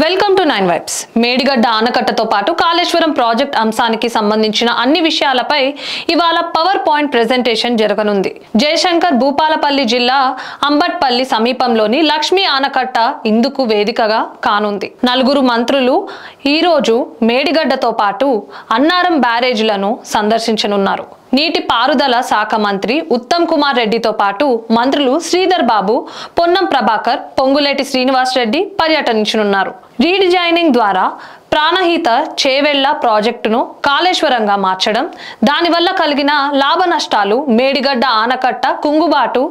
Welcome to 9 vibes. Medigadda ఆనకట్టతో పాటు Kaleshwaram project అంశానికి సంబంధించిన అన్ని విషయాలపై ఇవాళ పవర్ పాయింట్ ప్రెజెంటేషన్ జరగనుంది. జయశంకర్ భూపాలపల్లి జిల్లా అంబట్పల్లి సమీపంలోని లక్ష్మీ ఆనకట్ట ఇందుకు వేదికగా కానుంది. నలుగురు మంత్రులు ఈ రోజు మేడిగడ్డతో పాటు అన్నారం బ్యారేజ్లను సందర్శించనున్నారు. నీటి పారుదల శాఖ మంత్రి ఉత్తమ్ కుమార్ రెడ్డితో పాటు మంత్రులు శ్రీధర్ బాబు, పొన్నం ప్రభాకర్, పొంగులేటి శ్రీనివాస్ రెడ్డి పర్యటించనున్నారు. రీడిజైనింగ్ ద్వారా ప్రాణహిత చేవెళ్ల ప్రాజెక్టును కాళేశ్వరంగా మార్చడం, దానివల్ల కలిగిన లాభ నష్టాలు, మేడిగడ్డ ఆనకట్ట కుంగుబాటు,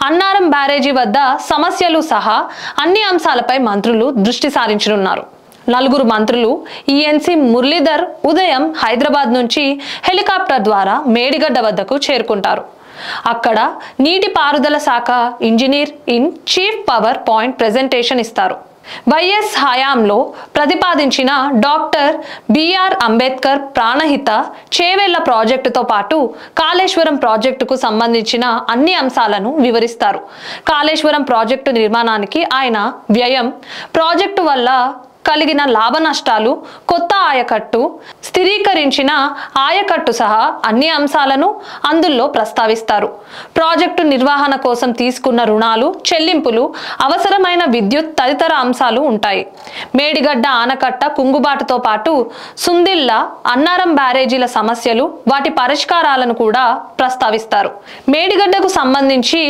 అన్నారం బ్యారేజీ వద్ద సమస్యలు సహా అన్ని అంశాలపై మంత్రులు దృష్టి సారించనున్నారు. నలుగురు మంత్రులు ఈఎన్సీ మురళీధర్ ఉదయం హైదరాబాద్ నుంచి హెలికాప్టర్ ద్వారా మేడిగడ్డ వద్దకు చేరుకుంటారు. అక్కడ నీటి పారుదల శాఖ engineer in chief power point presentation ఇస్తారు. వైఎస్ హయాంలో ప్రతిపాదించిన డాక్టర్ బిఆర్ అంబేద్కర్ ప్రాణహిత చేవెళ్ల ప్రాజెక్టుతో పాటు కాళేశ్వరం ప్రాజెక్టుకు సంబంధించిన అన్ని అంశాలను వివరిస్తారు. కాళేశ్వరం ప్రాజెక్టు నిర్మాణానికి ఆయన వ్యయం, ప్రాజెక్టు వల్ల కలిగిన లాభ నష్టాలు, కొత్త ఆయకట్టు, స్థిరీకరించిన ఆయకట్టు సహా అన్ని అంశాలను అందులో ప్రస్తావిస్తారు. ప్రాజెక్టు నిర్వహణ కోసం తీసుకున్న రుణాలు, చెల్లింపులు, అవసరమైన విద్యుత్ తదితర అంశాలు ఉంటాయి. మేడిగడ్డ ఆనకట్ట కుంగుబాటుతో పాటు సుందిళ్ళ, అన్నారం బ్యారేజీల సమస్యలు, వాటి పరిష్కారాలను కూడా ప్రస్తావిస్తారు. మేడిగడ్డకు సంబంధించి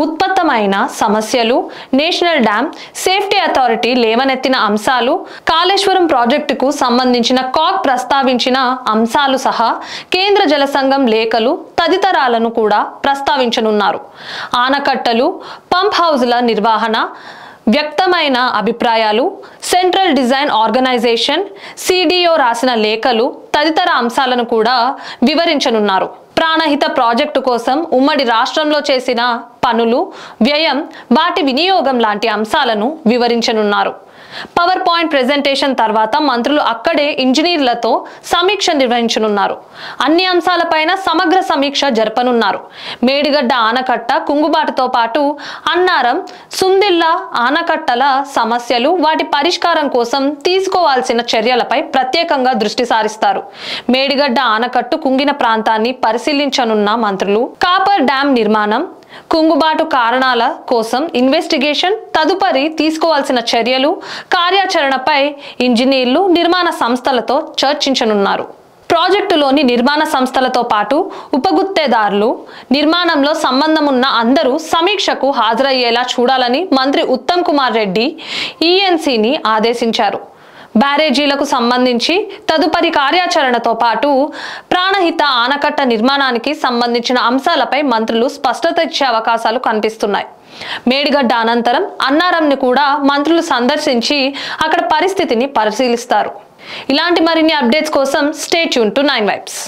ఉత్పత్తమైన సమస్యలు, నేషనల్ డ్యామ్ సేఫ్టీ అథారిటీ లేవనెత్తిన అంశాలు, కాళేశ్వరం ప్రాజెక్టుకు సంబంధించిన కాక్ ప్రస్తావించిన అంశాలు సహా కేంద్ర జల సంఘం లేఖలు తదితరాలను కూడా ప్రస్తావించనున్నారు. ఆనకట్టలు, పంప్ హౌజ్ల నిర్వహణ, వ్యక్తమైన అభిప్రాయాలు, సెంట్రల్ డిజైన్ ఆర్గనైజేషన్ సిడిఓ రాసిన లేఖలు తదితర అంశాలను కూడా వివరించనున్నారు. ప్రాణహిత ప్రాజెక్టు కోసం ఉమ్మడి రాష్ట్రంలో చేసిన పనులు, వ్యయం, వాటి వినియోగం లాంటి అంశాలను వివరించనున్నారు. పవర్ పాయింట్ ప్రెజెంటేషన్ తర్వాత మంత్రులు అక్కడే ఇంజనీర్లతో సమీక్ష నిర్వహించనున్నారు. అన్ని అంశాలపైన సమగ్ర సమీక్ష జరపనున్నారు. మేడిగడ్డ ఆనకట్ట కుంగుబాటుతో పాటు అన్నారం, సుందిళ్ళ ఆనకట్టల సమస్యలు, వాటి పరిష్కారం కోసం తీసుకోవాల్సిన చర్యలపై ప్రత్యేకంగా దృష్టి సారిస్తారు. మేడిగడ్డ ఆనకట్టు కుంగిన ప్రాంతాన్ని పరిశీలించనున్న మంత్రులు కాపర్ డ్యాం నిర్మాణం, కుంగుబాటు కారణాల కోసం ఇన్వెస్టిగేషన్, తదుపరి తీసుకోవాల్సిన చర్యలు, కార్యాచరణపై ఇంజనీర్లు, నిర్మాణ సంస్థలతో చర్చించనున్నారు. ప్రాజెక్టులోని నిర్మాణ సంస్థలతో పాటు ఉపగుత్తేదారులు, నిర్మాణంలో సంబంధమున్న అందరూ సమీక్షకు హాజరయ్యేలా చూడాలని మంత్రి ఉత్తమ్ కుమార్ రెడ్డి ఈఎన్సీని ఆదేశించారు. బ్యారేజీలకు సంబంధించి తదుపరి కార్యాచరణతో పాటు ప్రాణహిత ఆనకట్ట నిర్మాణానికి సంబంధించిన అంశాలపై మంత్రులు స్పష్టత ఇచ్చే అవకాశాలు కనిపిస్తున్నాయి. మేడిగడ్డ అనంతరం అన్నారంని కూడా మంత్రులు సందర్శించి అక్కడ పరిస్థితిని పరిశీలిస్తారు. ఇలాంటి మరిన్ని అప్డేట్స్ కోసం స్టే ట్యూన్ టు 9 వైబ్స్.